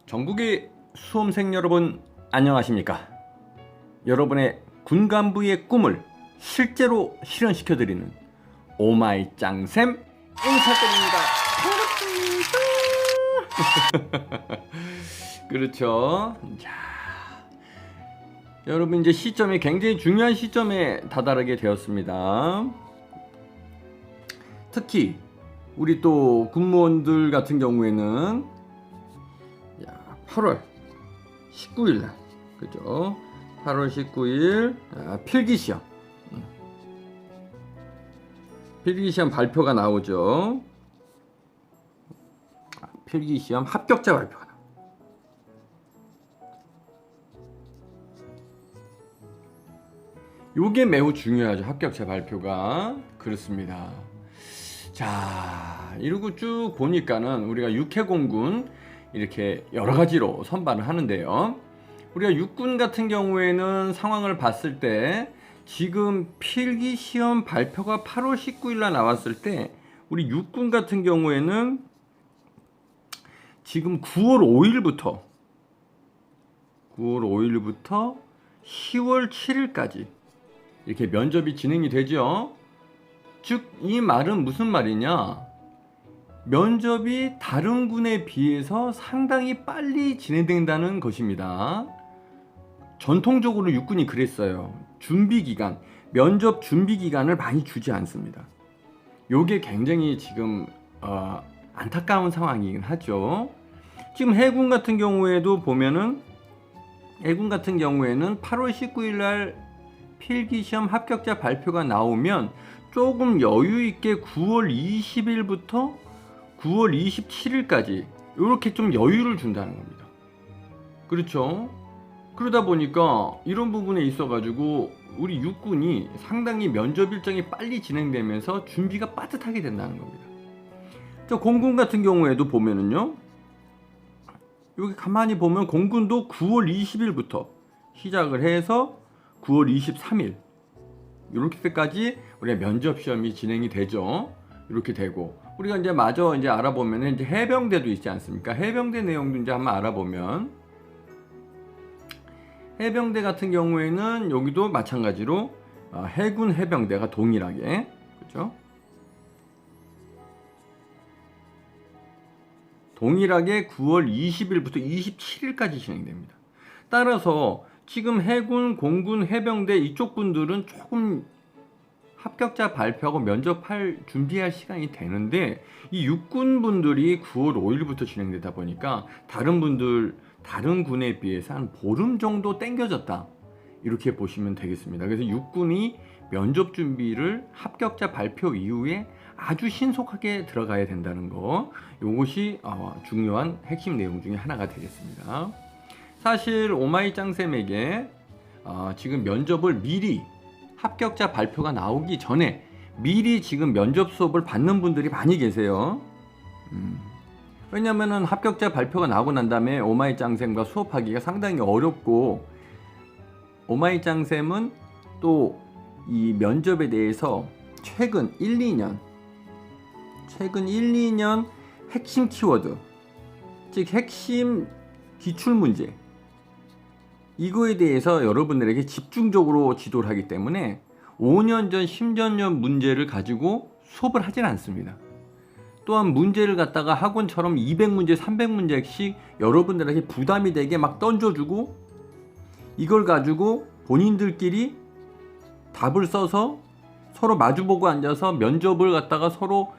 전국의 수험생 여러분 안녕하십니까? 여러분의 군간부의 꿈을 실제로 실현시켜드리는 오마이 짱쌤 인사드립니다. 반갑습니다. 그렇죠. 자, 여러분 이제 시점이 굉장히 중요한 시점에 다다르게 되었습니다. 특히 우리 또 군무원들 같은 경우에는 8월 19일 날, 그죠? 8월 19일 필기시험, 필기시험 발표가 나오죠. 필기시험 합격자 발표가 나옵니다. 요게 매우 중요하죠. 합격자 발표가. 그렇습니다. 자, 이러고 쭉 보니까는 우리가 육해공군 이렇게 여러 가지로 선발을 하는데요. 우리가 육군 같은 경우에는 상황을 봤을 때 지금 필기시험 발표가 8월 19일 날 나왔을 때 우리 육군 같은 경우에는 지금 9월 5일부터 10월 7일까지 이렇게 면접이 진행이 되죠. 즉 이 말은 무슨 말이냐? 면접이 다른 군에 비해서 상당히 빨리 진행된다는 것입니다. 전통적으로 육군이 그랬어요. 준비기간, 면접 준비기간을 많이 주지 않습니다. 요게 굉장히 지금 안타까운 상황이긴 하죠. 지금 해군 같은 경우에도 보면은 해군 같은 경우에는 8월 19일 날 필기시험 합격자 발표가 나오면 조금 여유 있게 9월 20일부터 9월 27일까지 이렇게 좀 여유를 준다는 겁니다. 그렇죠? 그러다 보니까 이런 부분에 있어 가지고 우리 육군이 상당히 면접 일정이 빨리 진행되면서 준비가 빠듯하게 된다는 겁니다. 저 공군 같은 경우에도 보면은요, 여기 가만히 보면 공군도 9월 20일부터 시작을 해서 9월 23일 이렇게 때까지 우리가 면접 시험이 진행이 되죠. 이렇게 되고 우리가 이제 마저 이제 알아보면 이제 해병대도 있지 않습니까? 해병대 내용도 이제 한번 알아보면 해병대 같은 경우에는 여기도 마찬가지로 해군 해병대가 동일하게, 그렇죠? 동일하게 9월 20일부터 27일까지 진행됩니다. 따라서 지금 해군, 공군, 해병대 이쪽 분들은 조금 합격자 발표하고 면접할 준비할 시간이 되는데 이 육군 분들이 9월 5일부터 진행되다 보니까 다른 군에 비해서 한 보름 정도 땡겨졌다, 이렇게 보시면 되겠습니다. 그래서 육군이 면접 준비를 합격자 발표 이후에 아주 신속하게 들어가야 된다는 거, 이것이 중요한 핵심 내용 중에 하나가 되겠습니다. 사실 오마이 짱쌤에게 지금 면접을 미리 합격자 발표가 나오기 전에 미리 지금 면접 수업을 받는 분들이 많이 계세요. 왜냐면은 합격자 발표가 나오고 난 다음에 오마이 짱쌤과 수업하기가 상당히 어렵고, 오마이 짱쌤은 또 이 면접에 대해서 최근 1, 2년 핵심 키워드, 즉 핵심 기출문제, 이거에 대해서 여러분들에게 집중적으로 지도를 하기 때문에 5년 전, 10년 전 문제를 가지고 수업을 하진 않습니다. 또한 문제를 갖다가 학원처럼 200문제, 300문제씩 여러분들에게 부담이 되게 막 던져주고 이걸 가지고 본인들끼리 답을 써서 서로 마주보고 앉아서 면접을 갖다가 서로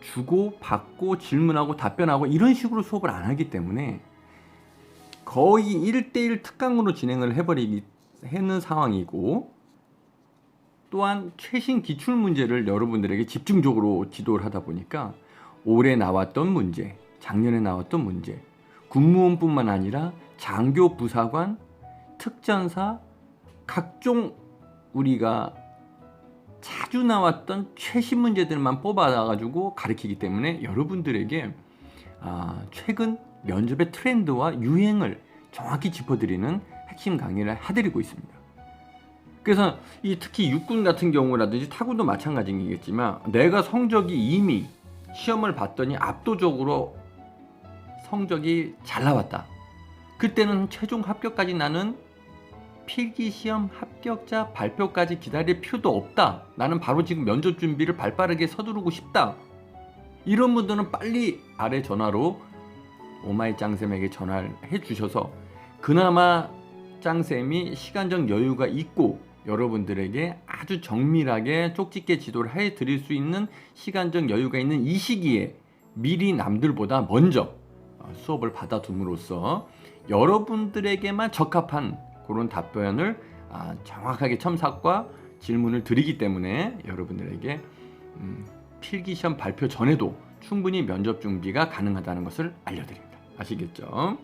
주고 받고 질문하고 답변하고 이런 식으로 수업을 안 하기 때문에 거의 1대1 특강으로 진행을 해는 상황이고, 또한 최신 기출 문제를 여러분들에게 집중적으로 지도를 하다 보니까 올해 나왔던 문제, 작년에 나왔던 문제, 군무원뿐만 아니라 장교, 부사관, 특전사, 각종 우리가 자주 나왔던 최신 문제들만 뽑아가지고 가르치기 때문에 여러분들에게 최근 면접의 트렌드와 유행을 정확히 짚어드리는 핵심 강의를 해드리고 있습니다. 그래서 특히 육군 같은 경우라든지 타군도 마찬가지겠지만 내가 성적이 이미 시험을 봤더니 압도적으로 성적이 잘 나왔다, 그때는 최종 합격까지 나는 필기시험 합격자 발표까지 기다릴 필요도 없다. 나는 바로 지금 면접 준비를 발빠르게 서두르고 싶다. 이런 분들은 빨리 아래 전화로 오마이 짱쌤에게 전화를 해주셔서 그나마 짱쌤이 시간적 여유가 있고 여러분들에게 아주 정밀하게 쪽집게 지도를 해드릴 수 있는 시간적 여유가 있는 이 시기에 미리 남들보다 먼저 수업을 받아둠으로써 여러분들에게만 적합한 그런 답변을 정확하게 첨삭과 질문을 드리기 때문에 여러분들에게 필기시험 발표 전에도 충분히 면접 준비가 가능하다는 것을 알려드립니다. 아시겠죠?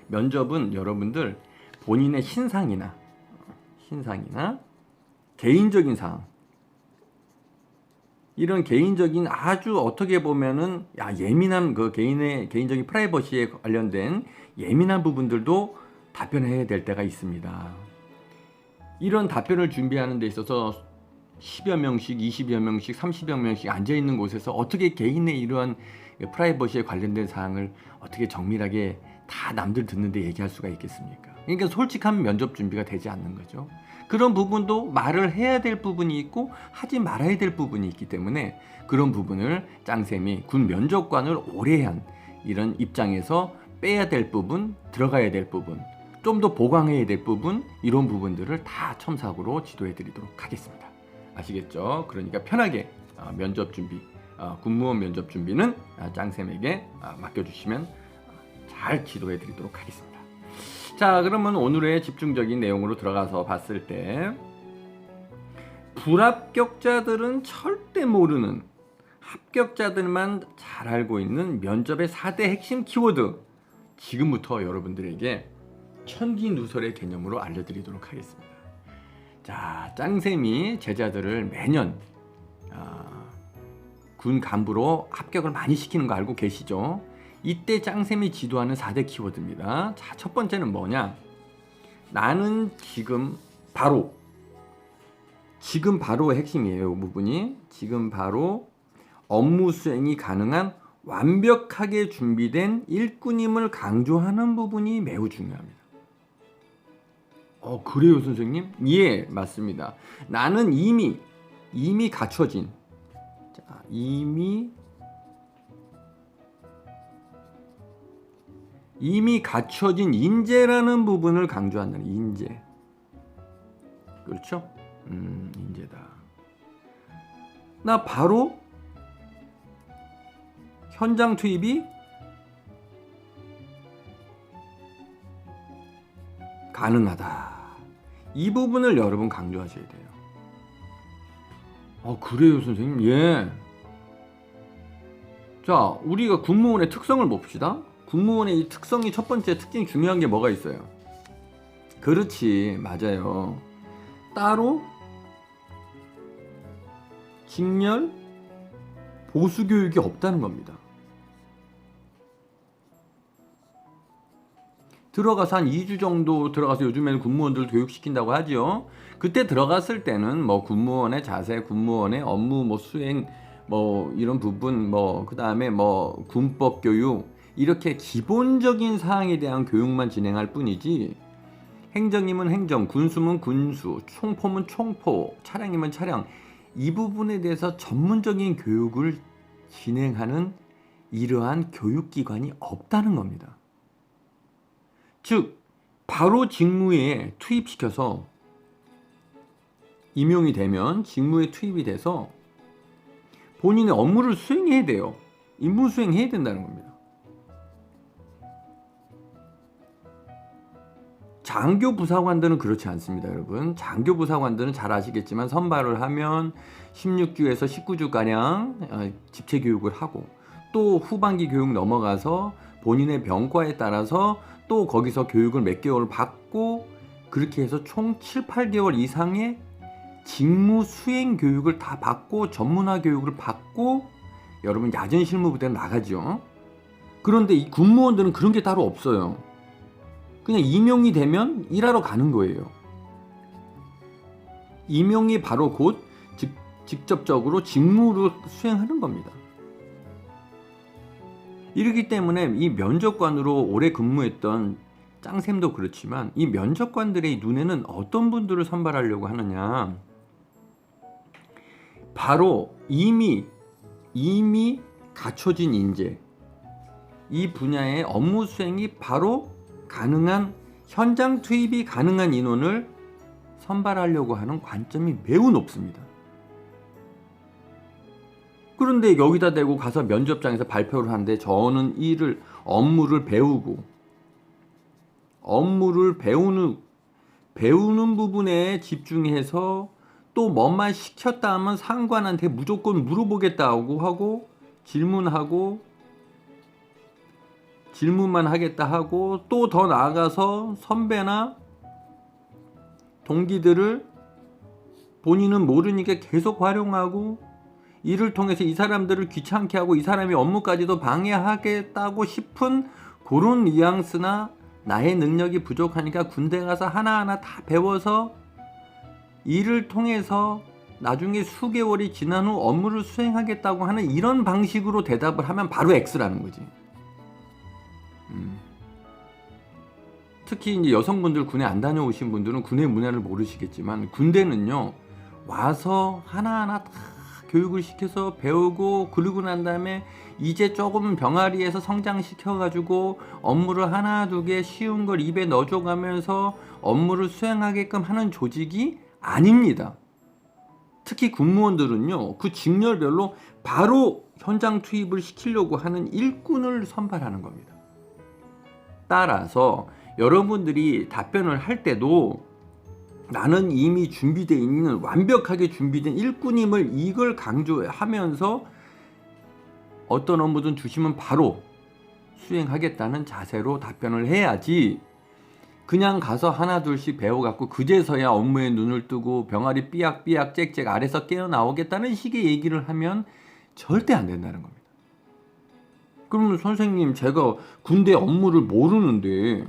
면접은 여러분들 본인의 신상이나 개인적인 사항, 이런 개인적인 아주 어떻게 보면은 예민한 그 개인적인 프라이버시에 관련된 예민한 부분들도 답변해야 될 때가 있습니다. 이런 답변을 준비하는 데 있어서 10여 명씩, 20여 명씩, 30여 명씩 앉아있는 곳에서 어떻게 개인의 이러한 프라이버시에 관련된 사항을 어떻게 정밀하게 다 남들 듣는데 얘기할 수가 있겠습니까? 그러니까 솔직한 면접 준비가 되지 않는 거죠. 그런 부분도 말을 해야 될 부분이 있고 하지 말아야 될 부분이 있기 때문에 그런 부분을 짱쌤이 군 면접관을 오래 한 이런 입장에서 빼야 될 부분, 들어가야 될 부분, 좀 더 보강해야 될 부분, 이런 부분들을 다 첨삭으로 지도해 드리도록 하겠습니다. 아시겠죠? 그러니까 편하게 면접 준비, 군무원 면접 준비는 짱쌤에게 맡겨주시면 잘 지도해 드리도록 하겠습니다. 자, 그러면 오늘의 집중적인 내용으로 들어가서 봤을 때 불합격자들은 절대 모르는 합격자들만 잘 알고 있는 면접의 4대 핵심 키워드, 지금부터 여러분들에게 천기누설의 개념으로 알려드리도록 하겠습니다. 자, 짱쌤이 제자들을 매년 군 간부로 합격을 많이 시키는 거 알고 계시죠? 이때 짱쌤이 지도하는 4대 키워드입니다. 자, 첫 번째는 뭐냐? 나는 지금 바로의 핵심이에요. 이 부분이 지금 바로 업무 수행이 가능한 완벽하게 준비된 일꾼임을 강조하는 부분이 매우 중요합니다. 그래요, 선생님? 예, 맞습니다. 나는 이미 갖춰진, 이미 갖춰진 인재라는 부분을 강조한다는, 인재. 그렇죠? 인재다. 나 바로 현장 투입이 가능하다. 이 부분을 여러분 강조하셔야 돼요. 그래요, 선생님? 예. 자, 우리가 군무원의 특성을 봅시다. 군무원의 이 특성이 첫 번째 특징이 중요한 게 뭐가 있어요? 그렇지, 맞아요. 따로 직렬 보수 교육이 없다는 겁니다. 들어가서 한 2주 정도 들어가서 요즘에는 군무원들 교육시킨다고 하죠. 그때 들어갔을 때는 뭐 군무원의 자세, 군무원의 업무 수행 이런 부분 그다음에 군법 교육, 이렇게 기본적인 사항에 대한 교육만 진행할 뿐이지, 행정이면 행정, 군수면 군수, 총포면 총포, 차량이면 차량, 이 부분에 대해서 전문적인 교육을 진행하는 이러한 교육기관이 없다는 겁니다. 즉, 바로 직무에 투입시켜서 임용이 되면 직무에 투입이 돼서 본인의 업무를 수행해야 돼요. 임무 수행해야 된다는 겁니다. 장교부사관들은 그렇지 않습니다, 여러분. 장교부사관들은 잘 아시겠지만 선발을 하면 16주에서 19주가량 집체교육을 하고 또 후반기 교육 넘어가서 본인의 병과에 따라서 또 거기서 교육을 몇 개월 받고 그렇게 해서 총 7, 8개월 이상의 직무 수행 교육을 다 받고 전문화 교육을 받고 여러분 야전 실무부대로 나가죠. 그런데 이 군무원들은 그런 게 따로 없어요. 그냥 임용이 되면 일하러 가는 거예요. 임용이 바로 곧 직접적으로 직무를 수행하는 겁니다. 이렇기 때문에 이 면접관으로 오래 근무했던 짱쌤도 그렇지만 이 면접관들의 눈에는 어떤 분들을 선발하려고 하느냐, 바로 이미 갖춰진 인재, 이 분야의 업무 수행이 바로 가능한, 현장 투입이 가능한 인원을 선발하려고 하는 관점이 매우 높습니다. 그런데 여기다 대고 가서 면접장에서 발표를 하는데 저는 업무를 배우는 부분에 집중해서 또 뭐만 시켰다 하면 상관한테 무조건 물어보겠다고 하고 질문만 하겠다 하고, 또 더 나아가서 선배나 동기들을 본인은 모르니까 계속 활용하고, 이를 통해서 이 사람들을 귀찮게 하고 이 사람이 업무까지도 방해하겠다고 싶은 그런 뉘앙스나, 나의 능력이 부족하니까 군대 가서 하나하나 다 배워서 이를 통해서 나중에 수개월이 지난 후 업무를 수행하겠다고 하는 이런 방식으로 대답을 하면 바로 X라는 거지. 특히 이제 여성분들, 군에 안 다녀오신 분들은 군의 문화를 모르시겠지만, 군대는요, 와서 하나하나 다 교육을 시켜서 배우고, 그러고 난 다음에 이제 조금 병아리에서 성장시켜가지고 업무를 하나 두 개 쉬운 걸 입에 넣어줘가면서 업무를 수행하게끔 하는 조직이 아닙니다. 특히 군무원들은요, 그 직렬별로 바로 현장 투입을 시키려고 하는 일꾼을 선발하는 겁니다. 따라서 여러분들이 답변을 할 때도 나는 이미 준비되어 있는, 완벽하게 준비된 일꾼임을, 이걸 강조하면서 어떤 업무든 주시면 바로 수행하겠다는 자세로 답변을 해야지, 그냥 가서 하나 둘씩 배워갖고 그제서야 업무에 눈을 뜨고 병아리 삐약삐약 짹짹 아래서 깨어나오겠다는 식의 얘기를 하면 절대 안 된다는 겁니다. 그러면 선생님, 제가 군대 업무를 모르는데,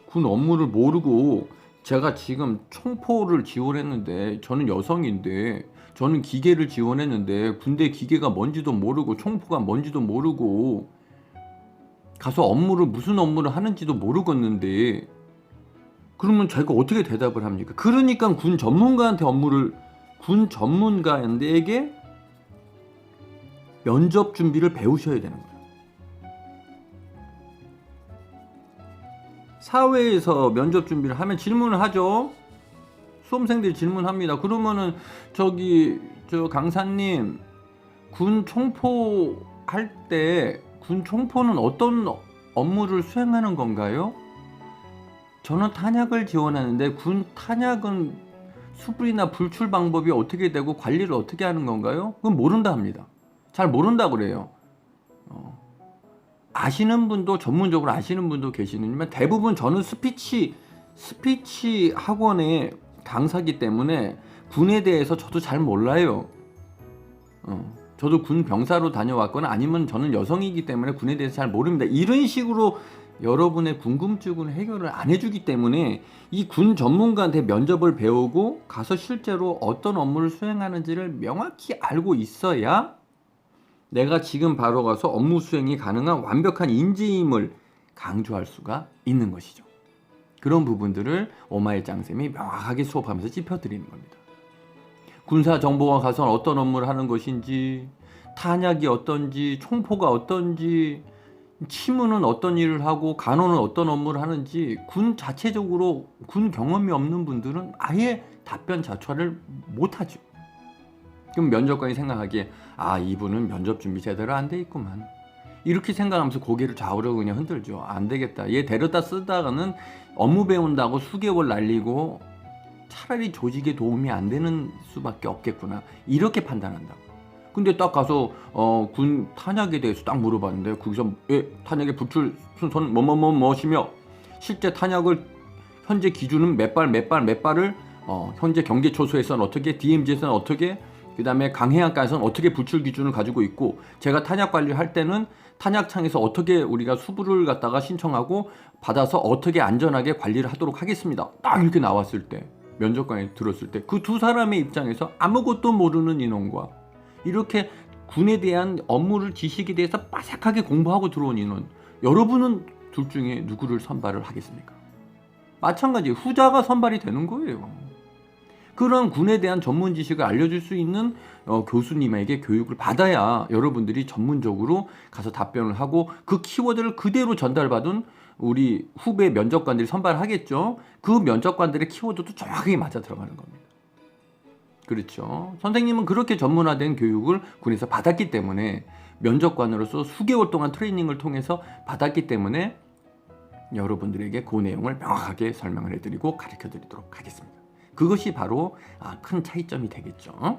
군 업무를 모르고 제가 지금 총포를 지원했는데, 저는 여성인데, 저는 기계를 지원했는데 군대 기계가 뭔지도 모르고 총포가 뭔지도 모르고 가서 무슨 업무를 하는지도 모르겠는데, 그러면 제가 어떻게 대답을 합니까? 그러니까 군 전문가에게 면접 준비를 배우셔야 되는 거예요. 사회에서 면접 준비를 하면 질문을 하죠. 수험생들이 질문합니다. 그러면은 저 강사님, 군 총포 할 때 군 총포는 어떤 업무를 수행하는 건가요? 저는 탄약을 지원하는데 군 탄약은 수불이나 불출 방법이 어떻게 되고 관리를 어떻게 하는 건가요? 그건 모른다 합니다. 잘 모른다 그래요. 아시는 분도, 전문적으로 아시는 분도 계시지만 대부분, 저는 스피치 학원의 강사기 때문에 군에 대해서 저도 잘 몰라요. 저도 군 병사로 다녀왔거나 아니면 저는 여성이기 때문에 군에 대해서 잘 모릅니다. 이런 식으로 여러분의 궁금증을 해결을 안 해주기 때문에 이 군 전문가한테 면접을 배우고 가서 실제로 어떤 업무를 수행하는지를 명확히 알고 있어야 내가 지금 바로 가서 업무 수행이 가능한 완벽한 인재임을 강조할 수가 있는 것이죠. 그런 부분들을 오마이 짱쌤이 명확하게 수업하면서 짚어드리는 겁니다. 군사정보가 가서 어떤 업무를 하는 것인지, 탄약이 어떤지, 총포가 어떤지, 치무는 어떤 일을 하고 간호는 어떤 업무를 하는지, 군 자체적으로 군 경험이 없는 분들은 아예 답변 자체를 못하죠. 그럼 면접관이 생각하기에 이분은 면접 준비 제대로 안 돼 있구만, 이렇게 생각하면서 고개를 좌우로 그냥 흔들죠. 안 되겠다, 얘 데려다 쓰다가는 업무 배운다고 수개월 날리고 차라리 조직에 도움이 안 되는 수밖에 없겠구나, 이렇게 판단한다고. 근데 딱 가서 군 탄약에 대해서 딱 물어봤는데, 거기서 탄약의 부출 순서는 뭐시며, 실제 탄약을 현재 기준은 몇 발을 현재 경계초소에서는 어떻게, DMZ에서는 어떻게, 그 다음에 강해안가에서는 어떻게 부출 기준을 가지고 있고, 제가 탄약 관리할 때는 탄약창에서 어떻게 우리가 수부를 갖다가 신청하고 받아서 어떻게 안전하게 관리를 하도록 하겠습니다, 딱 이렇게 나왔을 때, 면접관이 들었을 때 그 두 사람의 입장에서 아무것도 모르는 인원과 이렇게 군에 대한 업무를 지식에 대해서 빠삭하게 공부하고 들어온 인원, 여러분은 둘 중에 누구를 선발을 하겠습니까? 마찬가지 후자가 선발이 되는 거예요. 그런 군에 대한 전문 지식을 알려줄 수 있는 교수님에게 교육을 받아야 여러분들이 전문적으로 가서 답변을 하고 그 키워드를 그대로 전달받은 우리 후배 면접관들이 선발하겠죠. 그 면접관들의 키워드도 정확하게 맞아 들어가는 겁니다. 그렇죠. 선생님은 그렇게 전문화된 교육을 군에서 받았기 때문에 면접관으로서 수개월 동안 트레이닝을 통해서 받았기 때문에 여러분들에게 그 내용을 명확하게 설명을 해드리고 가르쳐드리도록 하겠습니다. 그것이 바로 큰 차이점이 되겠죠.